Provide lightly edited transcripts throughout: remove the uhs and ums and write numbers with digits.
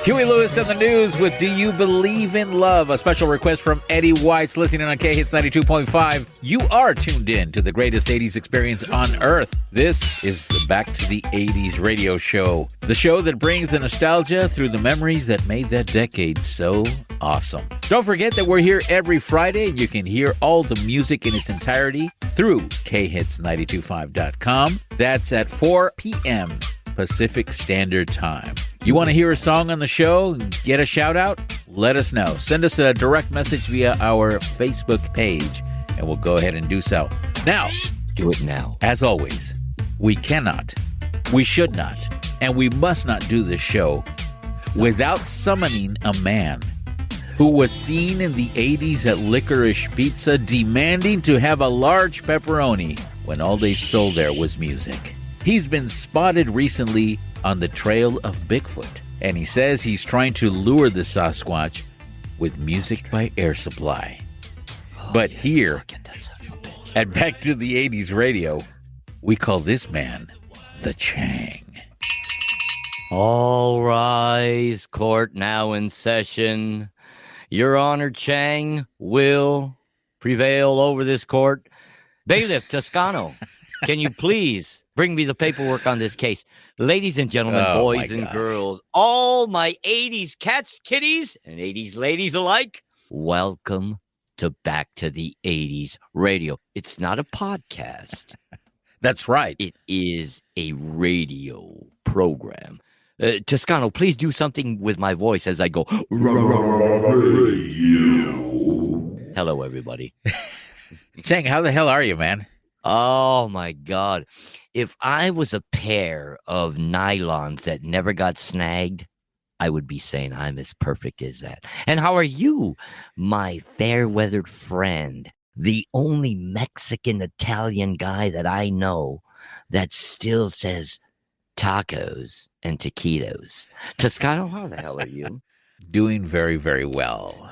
Huey Lewis and the News with Do You Believe in Love? A special request from Eddie White's listening on K-Hits 92.5. You are tuned in to the greatest 80s experience on Earth. This is the Back to the 80s radio show. The show that brings the nostalgia through the memories that made that decade so awesome. Don't forget that we're here every Friday and you can hear all the music in its entirety through khits925.com. That's at 4 p.m. Pacific Standard Time. You want to hear a song on the show and get a shout out? Let us know. Send us a direct message via our Facebook page and we'll go ahead and do so. Now, do it now. As always, we cannot, we should not, and we must not do this show without summoning a man who was seen in the 80s at Licorice Pizza demanding to have a large pepperoni when all they sold there was music. He's been spotted recently on the trail of Bigfoot, and he says he's trying to lure the Sasquatch with music by Air Supply. But here, at Back to the 80s Radio, we call this man the Chang. All rise, court now in session. Your Honor, Chang will prevail over this court. Bailiff Toscano, can you please bring me the paperwork on this case? Ladies and gentlemen, boys and girls, all my 80s cats, kitties, and 80s ladies alike, welcome to Back to the 80s Radio. It's not a podcast. That's right. It is a radio program. Toscano, please do something with my voice as I go. Hello, everybody. Chang, how the hell are you, man? Oh, my God. If I was a pair of nylons that never got snagged, I would be saying I'm as perfect as that. And how are you, my fair-weathered friend, the only Mexican-Italian guy that I know that still says tacos and taquitos? Toscano, how the hell are you? Doing very, very well.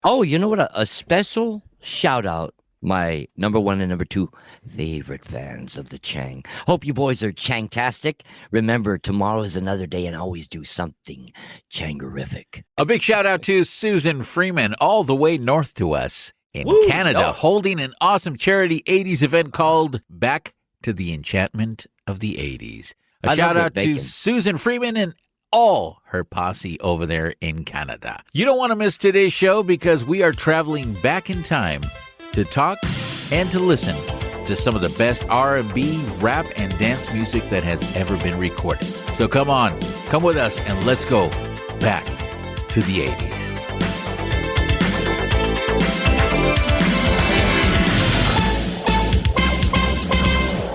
Oh, you know what? A special shout-out. My number one and number two favorite fans of the Chang. Hope you boys are Changtastic. Remember, tomorrow is another day and always do something Changerific. A big shout out to Susan Freeman, all the way north to us in Canada, holding an awesome charity 80s event called Back to the Enchantment of the 80s. A shout out to Susan Freeman and all her posse over there in Canada. You don't want to miss today's show because we are traveling back in time to talk and to listen to some of the best R&B, rap, and dance music that has ever been recorded. So come on, come with us, and let's go back to the 80s.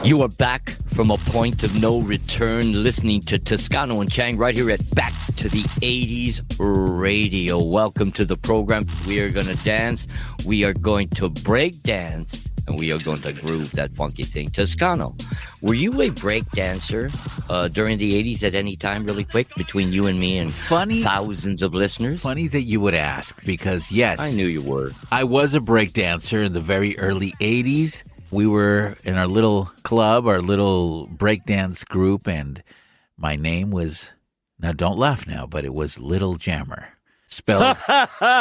You are back from a point of no return, listening to Toscano and Chang right here at Back to the 80s Radio. Welcome to the program. We are going to dance. We are going to break dance. And we are going to groove that funky thing. Toscano, were you a break dancer during the 80s at any time, really quick, between you and me and thousands of listeners? Funny that you would ask, because yes. I knew you were. I was a break dancer in the very early 80s. We were in our little club, our little breakdance group, and my name was, now don't laugh now, but it was Little Jammer. Spelled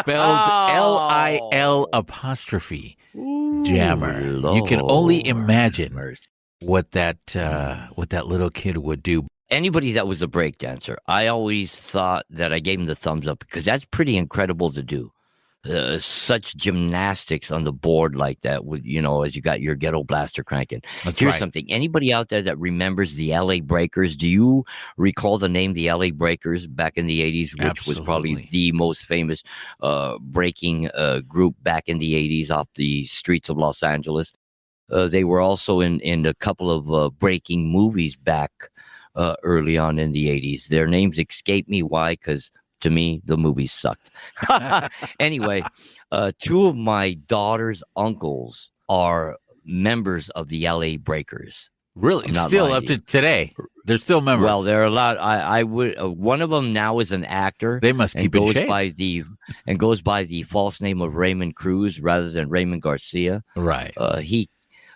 Lil apostrophe Jammer. Lord, you can only imagine what that little kid would do. Anybody that was a break dancer, I always thought that I gave him the thumbs up because that's pretty incredible to do. Such gymnastics on the board like that, with as you got your ghetto blaster cranking. Here's something. Anybody out there that remembers the LA Breakers? Do you recall the name the LA Breakers back in the 80s, which was probably the most famous breaking group back in the 80s off the streets of Los Angeles? They were also in a couple of breaking movies back early on in the 80s. Their names escape me. Why? Because to me, the movie sucked. Anyway, two of my daughter's uncles are members of the LA Breakers. Really? Still up to today? They're still members? Well, there are a lot. I would. One of them now is an actor. They must keep in shape. Goes by the false name of Raymond Cruz rather than Raymond Garcia. Right.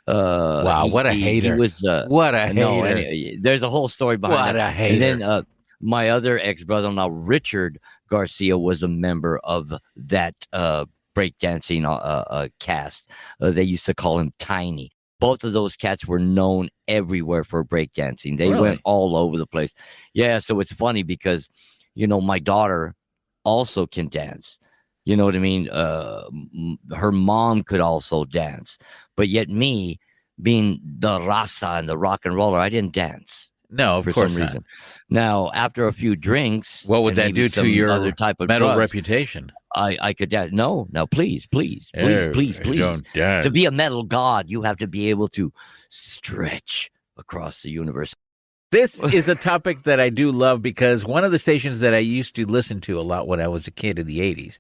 Wow, what a hater. He was, what a hater. Anyway, there's a whole story behind that. What a hater. And then my other ex-brother-in-law, Richard Garcia, was a member of that breakdancing cast. They used to call him Tiny. Both of those cats were known everywhere for breakdancing. They went all over the place. Yeah, so it's funny because, my daughter also can dance. You know what I mean? Her mom could also dance. But yet me, being the raza and the rock and roller, I didn't dance. No, of course some not. reason. Now, after a few drinks, what would that do to your other type of metal drugs, reputation? I could dance. No, please. Don't dance. To be a metal god, you have to be able to stretch across the universe. This is a topic that I do love because one of the stations that I used to listen to a lot when I was a kid in the 80s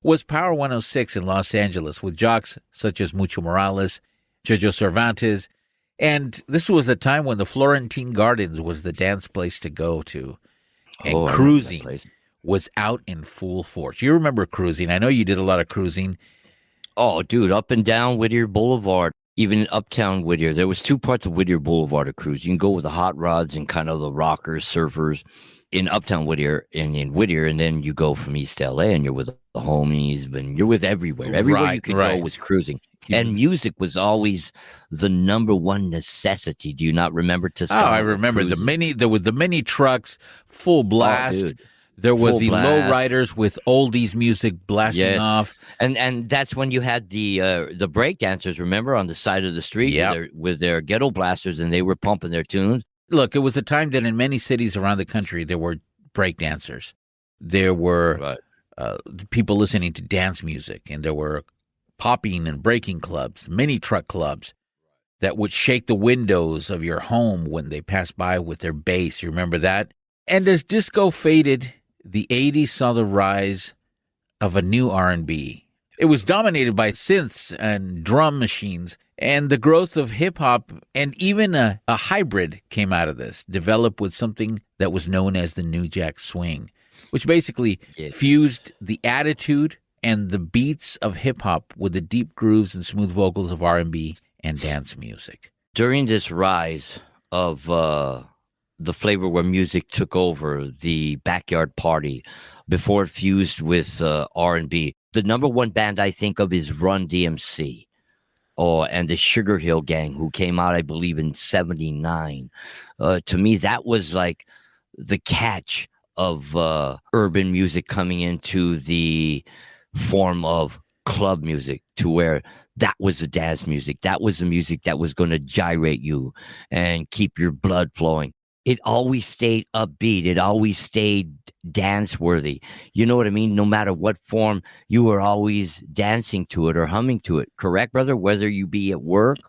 was Power 106 in Los Angeles with jocks such as Mucho Morales, Jojo Cervantes. And this was a time when the Florentine Gardens was the dance place to go to. And cruising was out in full force. You remember cruising. I know you did a lot of cruising. Oh, dude, up and down Whittier Boulevard, even in uptown Whittier. There was two parts of Whittier Boulevard to cruise. You can go with the hot rods and kind of the rockers, surfers in uptown Whittier and in Whittier, and then you go from East LA and you're with the homies, and you're with everywhere. Everywhere you could go was cruising. And music was always the number one necessity. Do you not remember Toscano? Oh, I remember there were the mini trucks, full blast. Oh, dude. There were the lowriders with oldies music blasting off. And that's when you had the break dancers, remember, on the side of the street with their ghetto blasters, and they were pumping their tunes. Look, it was a time that in many cities around the country, there were break dancers. There were people listening to dance music, and there were popping and breaking clubs, mini truck clubs that would shake the windows of your home when they passed by with their bass. You remember that? And as disco faded, the 80s saw the rise of a new R&B. It was dominated by synths and drum machines, and the growth of hip-hop and even a hybrid came out of this, developed with something that was known as the New Jack Swing, which basically fused the attitude and the beats of hip-hop with the deep grooves and smooth vocals of R&B and dance music. During this rise of the flavor where music took over, the backyard party, before it fused with R&B, the number one band I think of is Run DMC, and the Sugar Hill Gang, who came out, I believe, in 79. To me, that was like the catch of urban music coming into the form of club music, to where that was the dance music. That was the music that was going to gyrate you and keep your blood flowing. It always stayed upbeat. It always stayed dance worthy. You know what I mean? No matter what form, you were always dancing to it or humming to it. Correct, brother? Whether you be at work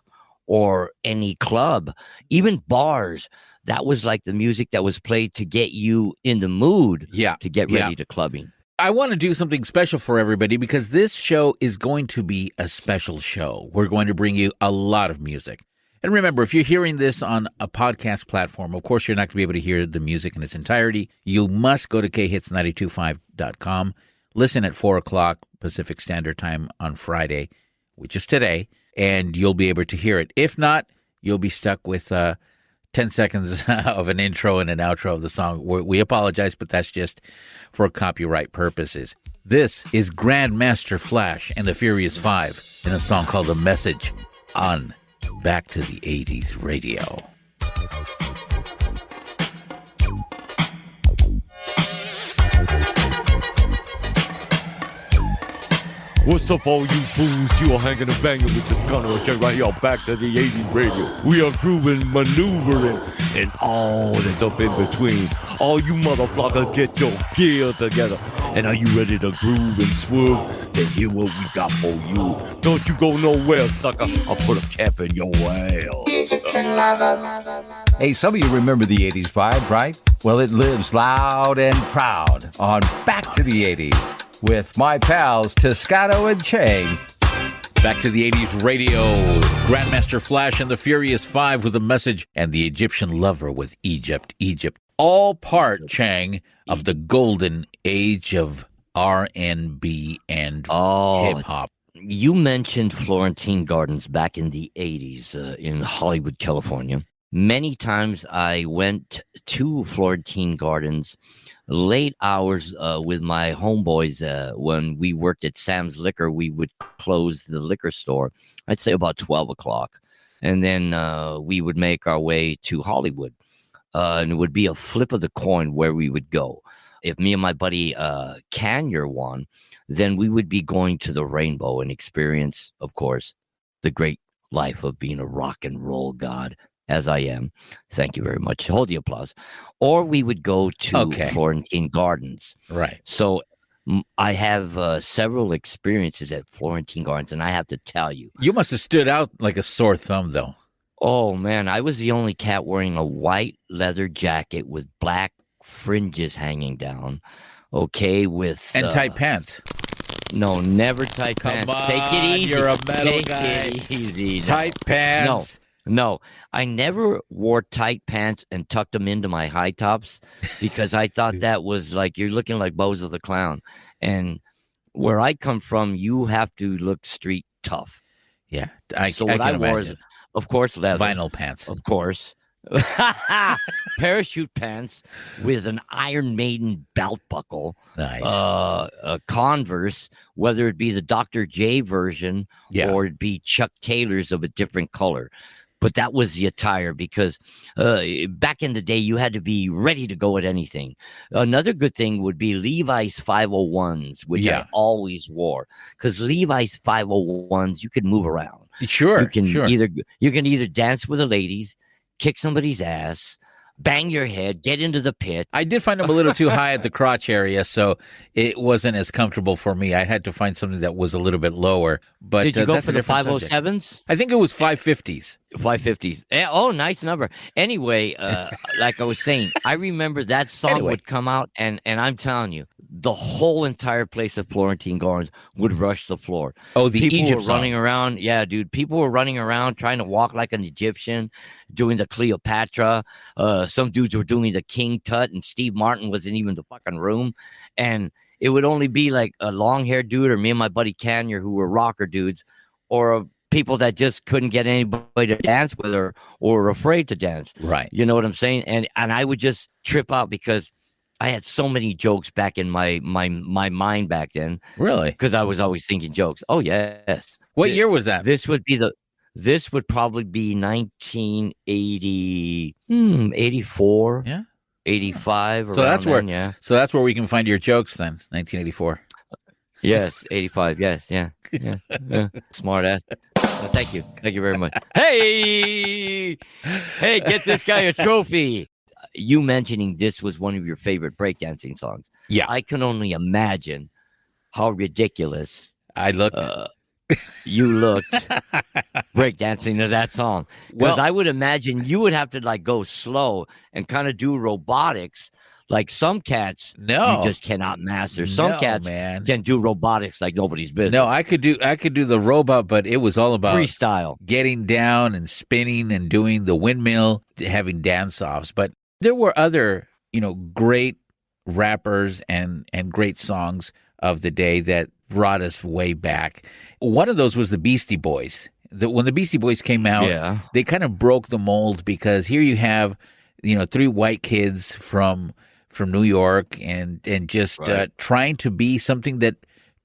or any club, even bars, that was like the music that was played to get you in the mood to get ready to clubbing. I want to do something special for everybody because this show is going to be a special show. We're going to bring you a lot of music. And remember, if you're hearing this on a podcast platform, of course, you're not going to be able to hear the music in its entirety. You must go to khits925.com, listen at 4 o'clock Pacific Standard Time on Friday, which is today, and you'll be able to hear it. If not, you'll be stuck with 10 seconds of an intro and an outro of the song. We apologize, but that's just for copyright purposes. This is Grandmaster Flash and the Furious Five in a song called The Message on Back to the 80s Radio. What's up, all you fools? You are hanging and banging with this gunner right here on Back to the 80s Radio. We are grooving, maneuvering, and all that's up in between. All you motherfuckers, get your gear together. And are you ready to groove and swerve? Then hear what we got for you. Don't you go nowhere, sucker. I'll put a cap in your ass. Hey, some of you remember the 80s vibe, right? Well, it lives loud and proud on Back to the 80s with my pals Toscano and Chang. Back to the 80s Radio, Grandmaster Flash and the Furious Five with a Message, and the Egyptian Lover with Egypt. All part, Chang, of the golden age of R&B and hip-hop. You mentioned Florentine Gardens back in the 80s in Hollywood, California. Many times I went to Florentine Gardens late hours with my homeboys. When we worked at Sam's Liquor, we would close the liquor store, I'd say about 12 o'clock. And then we would make our way to Hollywood. And it would be a flip of the coin where we would go. If me and my buddy Canyer won, then we would be going to the Rainbow and experience, of course, the great life of being a rock and roll god, as I am. Thank you very much. Hold the applause. Or we would go to Florentine Gardens. Right. So I have several experiences at Florentine Gardens, and I have to tell you. You must have stood out like a sore thumb, though. Oh, man, I was the only cat wearing a white leather jacket with black fringes hanging down, okay, with... And tight pants. No, never tight pants. Come on, take it easy. You're a metal Take guy. It easy. Tight pants. No, I never wore tight pants and tucked them into my high tops because I thought that was like, you're looking like Bozo the Clown. And where I come from, you have to look street tough. Yeah, I can wore is, of course, leather. Vinyl pants. Of course. Parachute pants with an Iron Maiden belt buckle. Nice. A Converse, whether it be the Dr. J version or it be Chuck Taylor's of a different color. But that was the attire because back in the day, you had to be ready to go at anything. Another good thing would be Levi's 501s, which I always wore. Because Levi's 501s, you could move around. Sure, you can either dance with the ladies, kick somebody's ass, bang your head, get into the pit. I did find them a little too high at the crotch area, so it wasn't as comfortable for me. I had to find something that was a little bit lower. But did you go that's for the 507s? 507s? I think it was 550s. 550s. Oh, nice number. Anyway, like I was saying, I remember that song would come out, and I'm telling you, the whole entire place at Florentine Gardens would rush the floor. Oh, the people Egypt were running around. Yeah, dude. People were running around trying to walk like an Egyptian, doing the Cleopatra. Some dudes were doing the King Tut, and Steve Martin wasn't even in the fucking room. And it would only be like a long-haired dude or me and my buddy Canyer, who were rocker dudes, or people that just couldn't get anybody to dance with or were afraid to dance. Right. You know what I'm saying? And I would just trip out because I had so many jokes back in my mind back then. Really? Because I was always thinking jokes. Oh, yes. What year was that? This would probably be 1980, 84. Yeah. 85. So that's where, yeah. So that's where we can find your jokes then, 1984. Yes, 85. Yes, yeah. Smart ass. Thank you. Thank you very much. Hey, get this guy a trophy. You mentioning this was one of your favorite breakdancing songs. Yeah. I can only imagine how ridiculous I looked. You looked breakdancing to that song. Because I would imagine you would have to like go slow and kind of do robotics. Like some cats, you just cannot master. Some cats can do robotics like nobody's business. No, I could do the robot, but it was all about freestyle, getting down and spinning and doing the windmill, having dance offs. But there were other, great rappers and great songs of the day that brought us way back. One of those was the Beastie Boys. When the Beastie Boys came out, they kind of broke the mold because here you have, three white kids from New York and just trying to be something that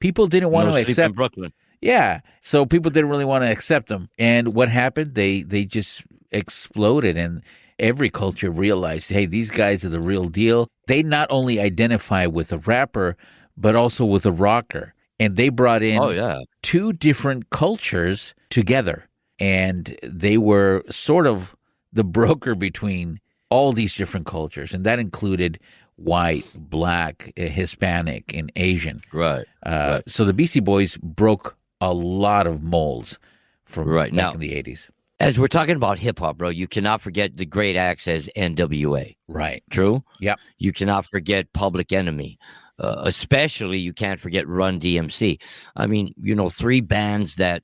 people didn't want to accept. In Brooklyn. Yeah. So people didn't really want to accept them. And what happened? They just exploded, and every culture realized, hey, these guys are the real deal. They not only identify with a rapper, but also with a rocker. And they brought in two different cultures together. And they were sort of the broker between all these different cultures. And that included white, black, Hispanic, and Asian. Right. So the Beastie Boys broke a lot of molds from back in the 80s. As we're talking about hip-hop, bro, you cannot forget the great acts as NWA. Right. True? Yep. You cannot forget Public Enemy. Especially, you can't forget Run DMC. I mean, three bands that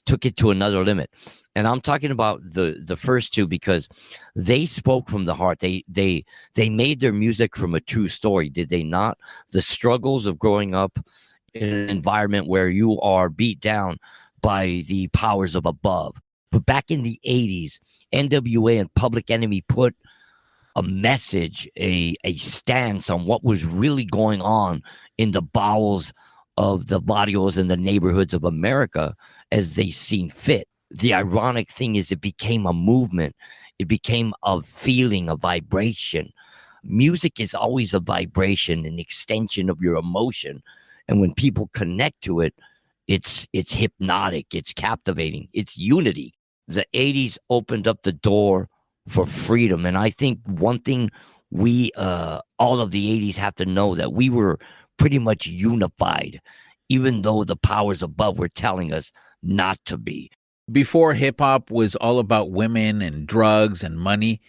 took it to another limit. And I'm talking about the first two because they spoke from the heart. They made their music from a true story, did they not? The struggles of growing up in an environment where you are beat down by the powers of above. But back in the 80s, NWA and Public Enemy put a message, a stance on what was really going on in the bowels of the barrios and the neighborhoods of America as they seen fit. The ironic thing is it became a movement. It became a feeling, a vibration. Music is always a vibration, an extension of your emotion. And when people connect to it, it's hypnotic, it's captivating, it's unity. The 80s opened up the door for freedom. And I think one thing we, all of the 80s have to know, that we were pretty much unified, even though the powers above were telling us not to be. Before hip-hop was all about women and drugs and money,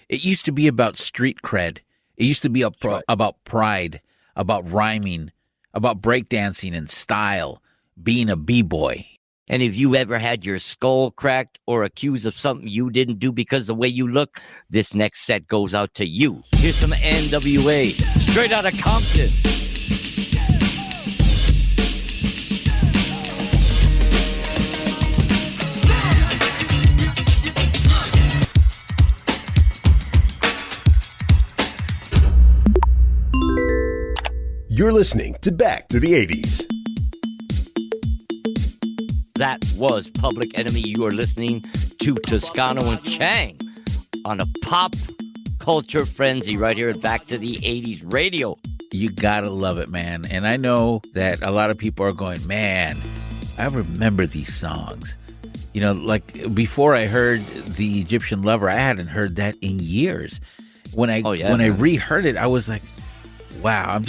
it used to be about street cred. It used to be about pride, about rhyming, about breakdancing and style, being a b-boy. And if you ever had your skull cracked or accused of something you didn't do because of the way you look, this next set goes out to you. Here's some NWA, straight out of Compton. You're listening to Back to the 80s. That was Public Enemy. You are listening to Toscano and Chang on a pop culture frenzy right here at Back to the 80s Radio. You gotta love it, man. And I know that a lot of people are going, man, I remember these songs. You know, like before I heard The Egyptian Lover, I hadn't heard that in years. When I reheard it, I was like, wow,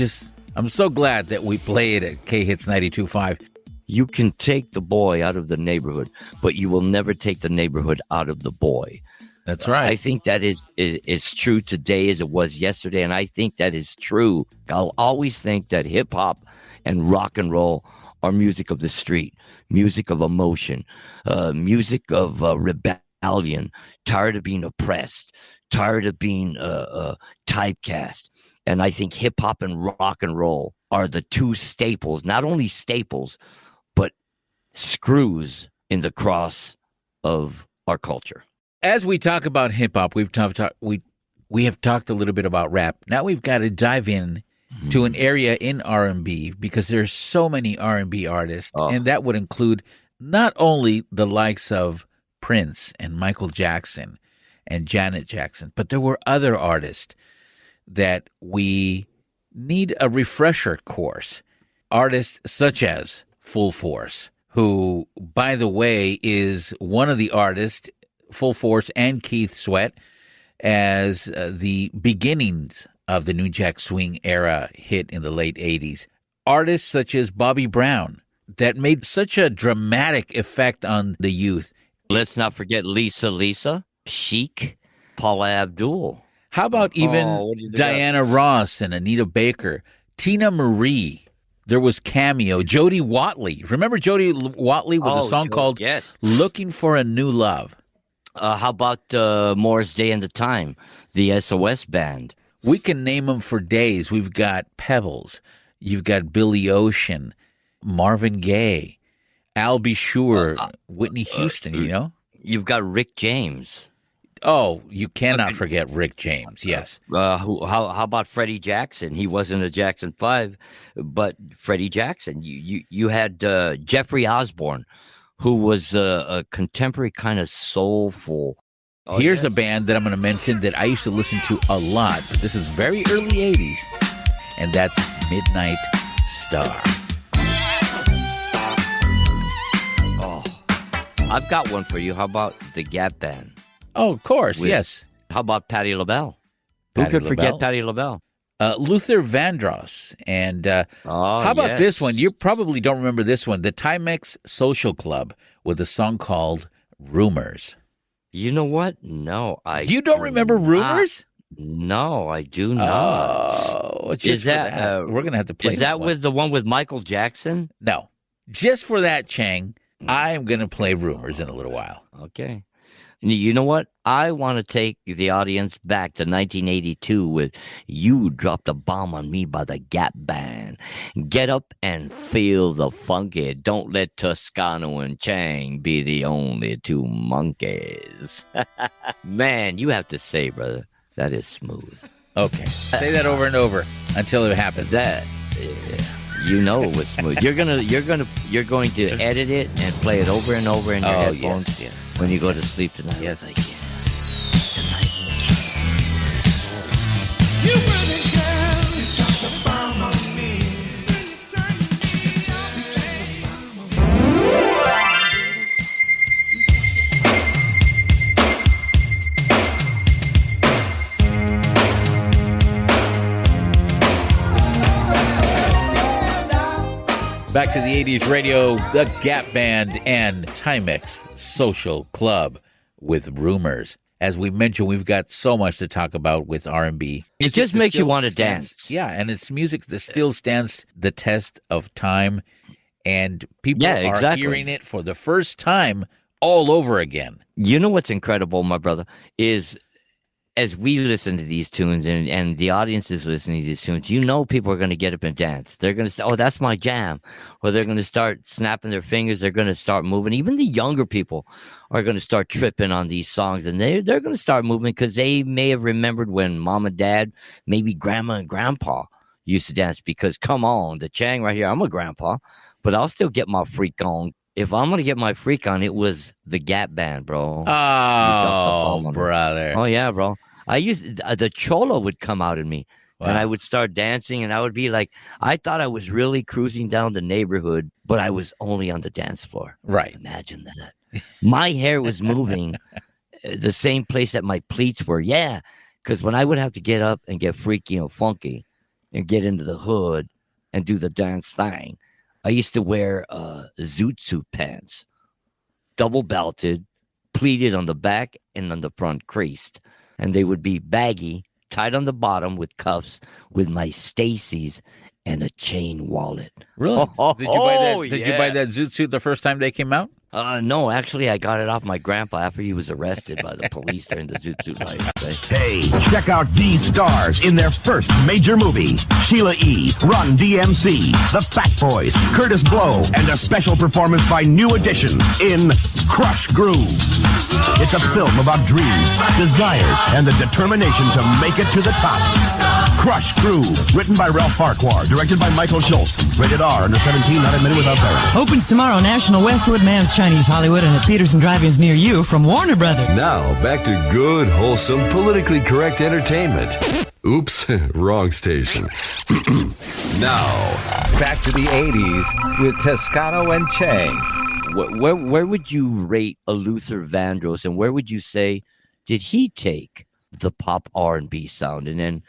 I'm so glad that we play it at K-Hits 92.5. You can take the boy out of the neighborhood, but you will never take the neighborhood out of the boy. That's right. I think that is true today as it was yesterday, and I think that is true. I'll always think that hip-hop and rock and roll are music of the street, music of emotion, music of rebellion, tired of being oppressed, tired of being typecast. And I think hip-hop and rock and roll are the two staples, not only staples, but screws in the cross of our culture. As we talk about hip-hop, we have talked a little bit about rap. Now we've got to dive in to an area in R&B, because there's so many R&B artists, and that would include not only the likes of Prince and Michael Jackson and Janet Jackson, but there were other artists that we need a refresher course. Artists such as Full Force, who, by the way, is one of the artists, Full Force and Keith Sweat, as the beginnings of the New Jack Swing era hit in the late 80s. Artists such as Bobby Brown, that made such a dramatic effect on the youth. Let's not forget Lisa, Chic, Paula Abdul. How about even Diana Ross and Anita Baker, Tina Marie? There was Cameo, Jody Watley. Remember Jody Watley with a song called Looking for a New Love? How about Morris Day and the Time, the SOS band? We can name them for days. We've got Pebbles. You've got Billy Ocean, Marvin Gaye, Al B. Sure, Whitney Houston, you know? You've got Rick James. Oh, you cannot forget Rick James, yes. How about Freddie Jackson? He wasn't a Jackson 5, but Freddie Jackson. You had Jeffrey Osborne, who was a contemporary kind of soulful. Here's a band that I'm going to mention that I used to listen to a lot. This is very early 80s, and that's Midnight Star. Oh, I've got one for you. How about the Gap Band? Oh, of course, yes. How about Patti LaBelle? Who could forget Patti LaBelle? Luther Vandross. And how about this one? You probably don't remember this one. The Timex Social Club with a song called Rumors. You know what? No, You don't remember Rumors? No, I do not. Oh, just for that. We're going to have to play Is that with the one with Michael Jackson? No. Just for that, Chang, I'm going to play Rumors in a little while. Okay. You know what? I want to take the audience back to 1982 with You Dropped a Bomb on Me by the Gap Band. Get up and feel the funky. Don't let Toscano and Chang be the only two monkeys. Man, you have to say, brother, that is smooth. Okay. Say that over and over until it happens. That you know it was smooth. You're going to edit it and play it over and over in your headphones. Yes. When you go to sleep tonight. Yes. Like, tonight. You really can. You dropped a bomb on me. Back to the 80s radio, the Gap Band and Timex Social Club with Rumors. As we mentioned, we've got so much to talk about with R&B. It just makes you want to stands, dance. Yeah, and it's music that still stands the test of time, and people are hearing it for the first time all over again. You know what's incredible, my brother, is as we listen to these tunes and the audience is listening to these tunes, you know people are going to get up and dance. They're going to say, oh, that's my jam. Or they're going to start snapping their fingers. They're going to start moving. Even the younger people are going to start tripping on these songs. And they're going to start moving because they may have remembered when mom and dad, maybe grandma and grandpa used to dance. Because come on, the Chang right here, I'm a grandpa, but I'll still get my freak on. If I'm going to get my freak on, it was the Gap Band, bro. Oh, brother. Oh, yeah, bro. I used the cholo would come out in me, and I would start dancing, and I would be like, I thought I was really cruising down the neighborhood, but I was only on the dance floor. Right. Imagine that. My hair was moving the same place that my pleats were. Yeah, because when I would have to get up and get freaky and funky and get into the hood and do the dance thing, I used to wear zoot suit pants, double belted, pleated on the back and on the front, creased. And they would be baggy, tied on the bottom with cuffs, with my Stacy's and a chain wallet. Really? Did you buy that zoot suit the first time they came out? No, actually, I got it off my grandpa after he was arrested by the police during the Zoot Suit riot. Hey, check out these stars in their first major movie. Sheila E., Run DMC, The Fat Boys, Curtis Blow, and a special performance by New Edition in Crush Groove. It's a film about dreams, desires, and the determination to make it to the top. Crush Groove, written by Ralph Farquhar, directed by Michael Schultz. Rated R, under 17, not admitted without parent. Opens tomorrow, National Westwood, Man's Chinese Hollywood, and at theaters and drive-ins near you from Warner Brothers. Now, back to good, wholesome, politically correct entertainment. Oops, wrong station. Now, back to the 80s with Toscano and Chang. Where would you rate Luther Vandross, and where would you say, did he take the pop R&B sound? And then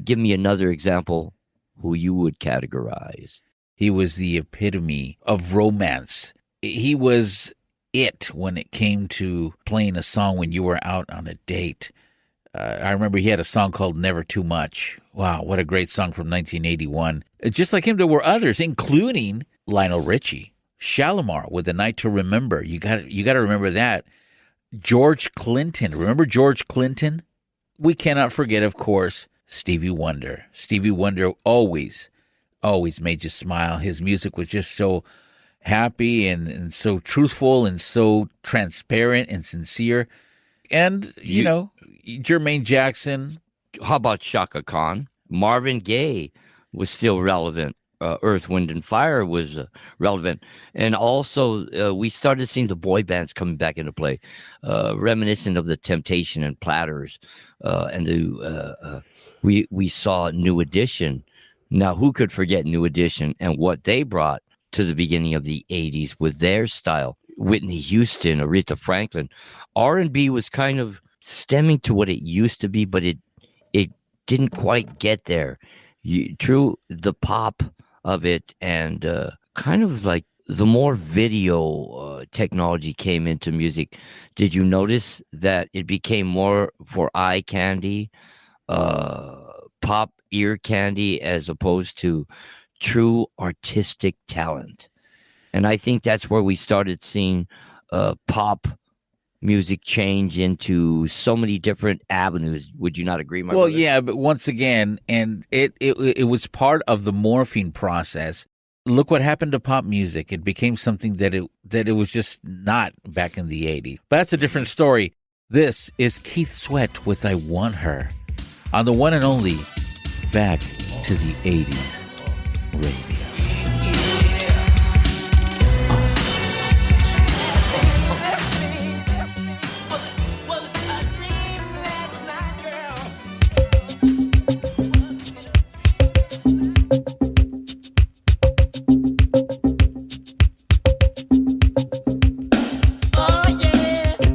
give me another example who you would categorize. He was the epitome of romance. He was it when it came to playing a song when you were out on a date. I remember he had a song called Never Too Much. Wow, what a great song from 1981. Just like him, there were others, including Lionel Richie, Shalimar with A Night to Remember. You got to remember that. George Clinton. Remember George Clinton? We cannot forget, of course, Stevie Wonder. Stevie Wonder always made you smile. His music was just so happy and so truthful and so transparent and sincere. And, you know, Jermaine Jackson. How about Chaka Khan? Marvin Gaye was still relevant. Earth, Wind, and Fire was relevant. And also, we started seeing the boy bands coming back into play, reminiscent of the Temptation and Platters. We saw New Edition. Now, who could forget New Edition and what they brought to the beginning of the 80s with their style? Whitney Houston, Aretha Franklin. R&B was kind of stemming to what it used to be, but it didn't quite get there. The pop of it and kind of like the more video technology came into music. Did you notice that it became more for eye candy, pop ear candy, as opposed to true artistic talent? And I think that's where we started seeing pop music change into so many different avenues. Would you not agree, my Well, brother? yeah, but once again, and it was part of the morphing process. Look what happened to pop music. It became something that it was just not back in the 80s. But that's a different story. This is Keith Sweat with I Want Her on the one and only Back to the 80s radio.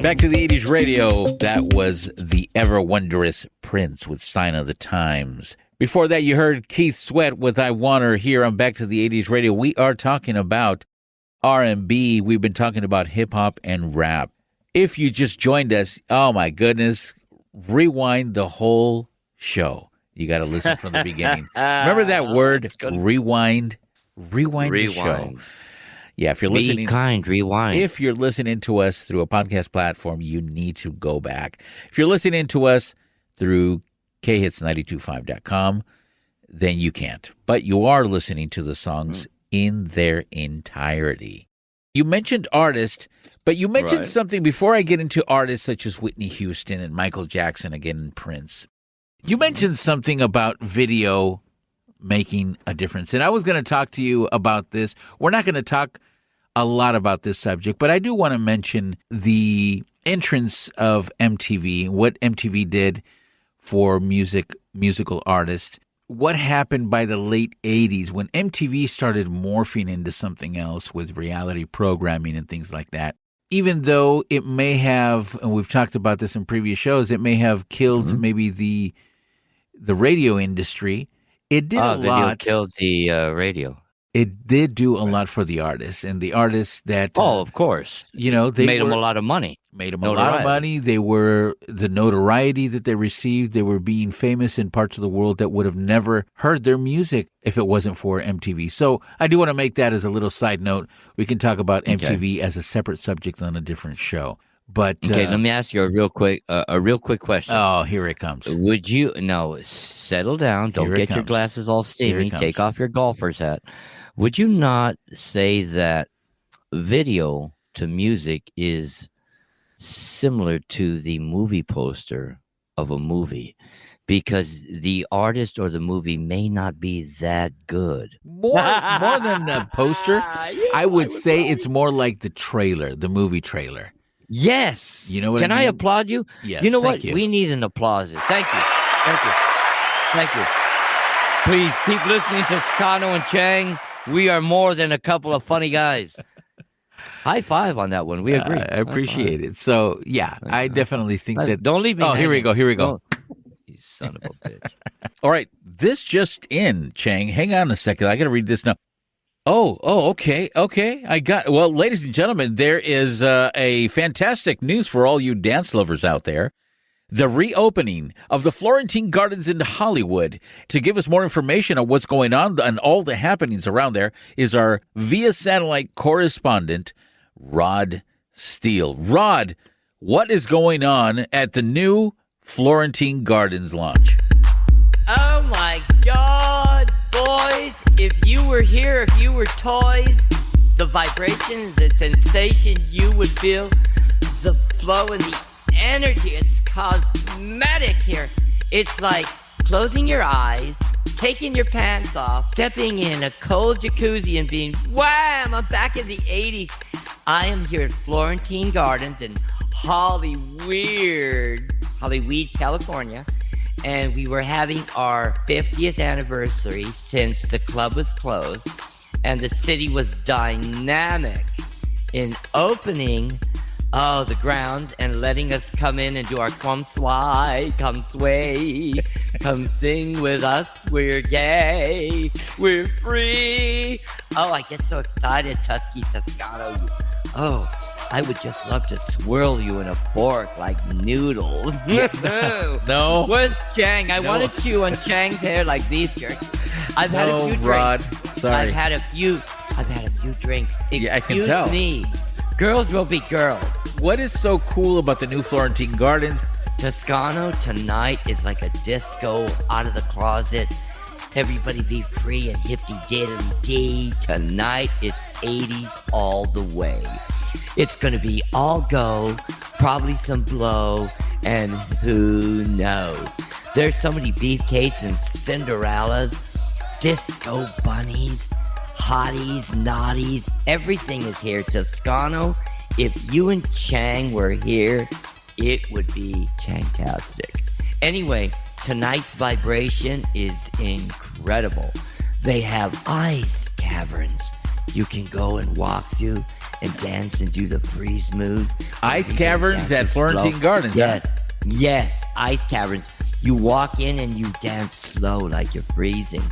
Back to the 80s radio. That was the ever wondrous Prince with Sign of the Times. Before that, you heard Keith Sweat with I Want Her here on Back to the 80s radio. We are talking about R&B. We've been talking about hip-hop and rap. If you just joined us, oh my goodness, rewind the whole show. You got to listen from the beginning. Remember that word, rewind? Rewind the show. Yeah, if you're listening, be kind, rewind. If you're listening to us through a podcast platform, you need to go back. If you're listening to us through khits925.com, then you can't. But you are listening to the songs in their entirety. You mentioned artists, but you mentioned something before I get into artists such as Whitney Houston and Michael Jackson again and Prince. You mentioned something about video making a difference. And I was going to talk to you about this. We're not going to talk a lot about this subject, but I do want to mention the entrance of MTV, what MTV did for musical artists. What happened by the late 80s when MTV started morphing into something else with reality programming and things like that. Even though it may have, and we've talked about this in previous shows, it may have killed maybe the radio industry. It did a lot. Video killed the radio. It did do a lot for the artists, and the artists that of course, you know, they made them a lot of money. Made them a lot of money. They were the notoriety that they received. They were being famous in parts of the world that would have never heard their music if it wasn't for MTV. So I do want to make that as a little side note. We can talk about MTV as a separate subject on a different show. But let me ask you a real quick question. Oh, here it comes. Would you settle down? Don't get your glasses all steamy. Take off your golfer's hat. Would you not say that video to music is similar to the movie poster of a movie? Because the artist or the movie may not be that good. More than the poster, I would say it's more like the trailer, the movie trailer. Yes. You know what Can I mean? I applaud you? Yes. You know thank what? You. We need an applause. Thank you. Thank you. Thank you. Please keep listening to Scano and Chang. We are more than a couple of funny guys. High five on that one. We agree. I appreciate it. So, yeah, I definitely think that. Don't leave me. Oh, here we go. Here we go. You son of a bitch. All right. This just in, Chang. Hang on a second. I got to read this now. Oh, okay. Well, ladies and gentlemen, there is a fantastic news for all you dance lovers out there. The reopening of the Florentine Gardens in Hollywood. To give us more information on what's going on and all the happenings around there is our via satellite correspondent, Rod Steele. Rod, what is going on at the new Florentine Gardens launch? Oh my God, boys, if you were here, if you were toys, the vibrations, the sensation you would feel, the flow and the energy, it's cosmetic here. It's like closing your eyes, taking your pants off, stepping in a cold jacuzzi and being, wham, I'm back in the 80s. I am here at Florentine Gardens in Hollyweird, California. And we were having our 50th anniversary since the club was closed. And the city was dynamic in opening the grounds and letting us come in and do our come sway, come sing with us. We're gay, we're free. Oh, I get so excited, Tusky Toscano. Oh, I would just love to swirl you in a fork like noodles. No. Where's Chang? I want to chew on Chang's hair like beef jerky. I've had a few Rod. drinks. Sorry. I've had a few drinks. Yeah, I can tell. Me. Girls will be girls. What is so cool about the new Florentine Gardens? Toscano tonight is like a disco out of the closet. Everybody be free and hippy-diddly-dee. Tonight it's 80s all the way. It's going to be all go, probably some blow, and who knows. There's so many beefcakes and Cinderellas, disco bunnies, hotties, naughties. Everything is here. Toscano, if you and Chang were here, it would be Changtastic. Anyway, tonight's vibration is incredible. They have ice caverns you can go and walk through and dance and do the freeze moves. Ice caverns at Florentine Gardens. Yes, yes, ice caverns. You walk in and you dance slow like you're freezing.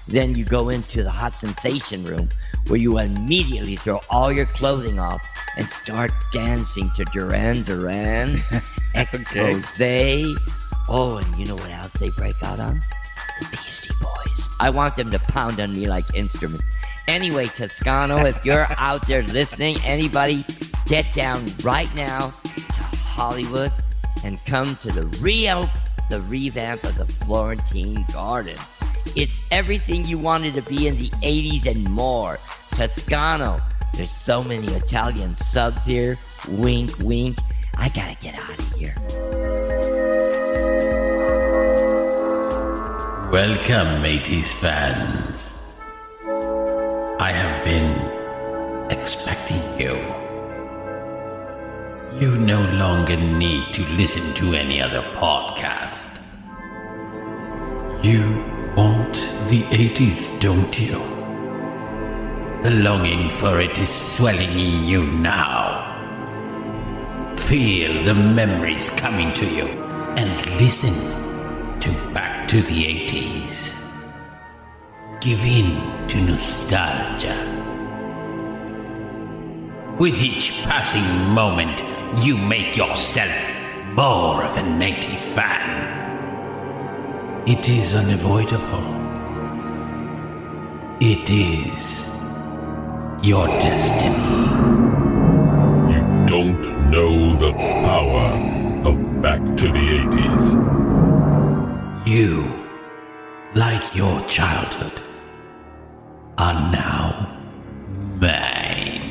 Then you go into the hot sensation room where you immediately throw all your clothing off and start dancing to Duran Duran, Exposé. Oh, and you know what else they break out on? The Beastie Boys. I want them to pound on me like instruments. Anyway, Toscano, if you're out there listening, anybody, get down right now to Hollywood and come to the revamp of the Florentine Garden. It's everything you wanted to be in the 80s and more. Toscano, there's so many Italian subs here. Wink, wink. I gotta get out of here. Welcome, 80s fans. I have been expecting you. You no longer need to listen to any other podcast. You want the 80s, don't you? The longing for it is swelling in you now. Feel the memories coming to you and listen to Back to the 80s. Give in to nostalgia. With each passing moment, you make yourself more of an 80s fan. It is unavoidable. It is your destiny. You don't know the power of Back to the 80s. You, like your childhood, are now mine.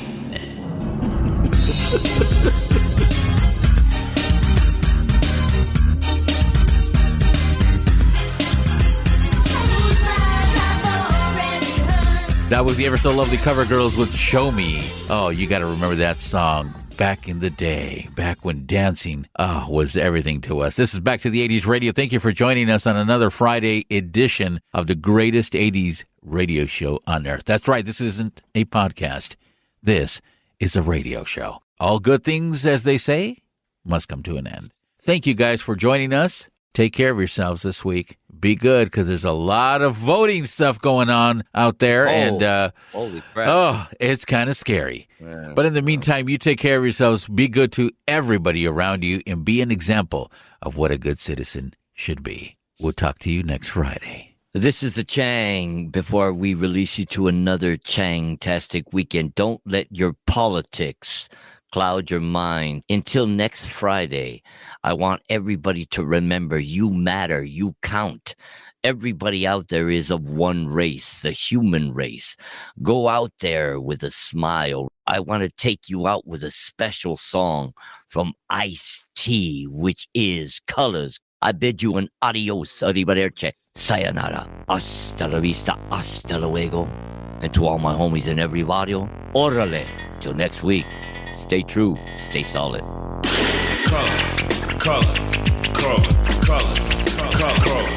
That was the ever so lovely Cover Girls with Show Me. Oh, you got to remember that song. Back in the day, back when dancing was everything to us. This is Back to the 80s Radio. Thank you for joining us on another Friday edition of the greatest 80s radio show on earth. That's right, this isn't a podcast. This is a radio show. All good things, as they say, must come to an end. Thank you guys for joining us. Take care of yourselves this week. Be good, because there's a lot of voting stuff going on out there. Holy crap. Oh, it's kind of scary. Yeah. But in the meantime, you take care of yourselves. Be good to everybody around you and be an example of what a good citizen should be. We'll talk to you next Friday. This is the Chang. Before we release you to another Chang-tastic weekend, don't let your politics cloud your mind. Until next Friday, I want everybody to remember you matter, you count. Everybody out there is of one race, the human race. Go out there with a smile. I want to take you out with a special song from Ice-T, which is Colors. I bid you an adios, arrivederci, sayonara, hasta la vista, hasta luego. And to all my homies in every barrio, orale. Till next week, stay true, stay solid. Colors, colors, colors, colors, colors, colors.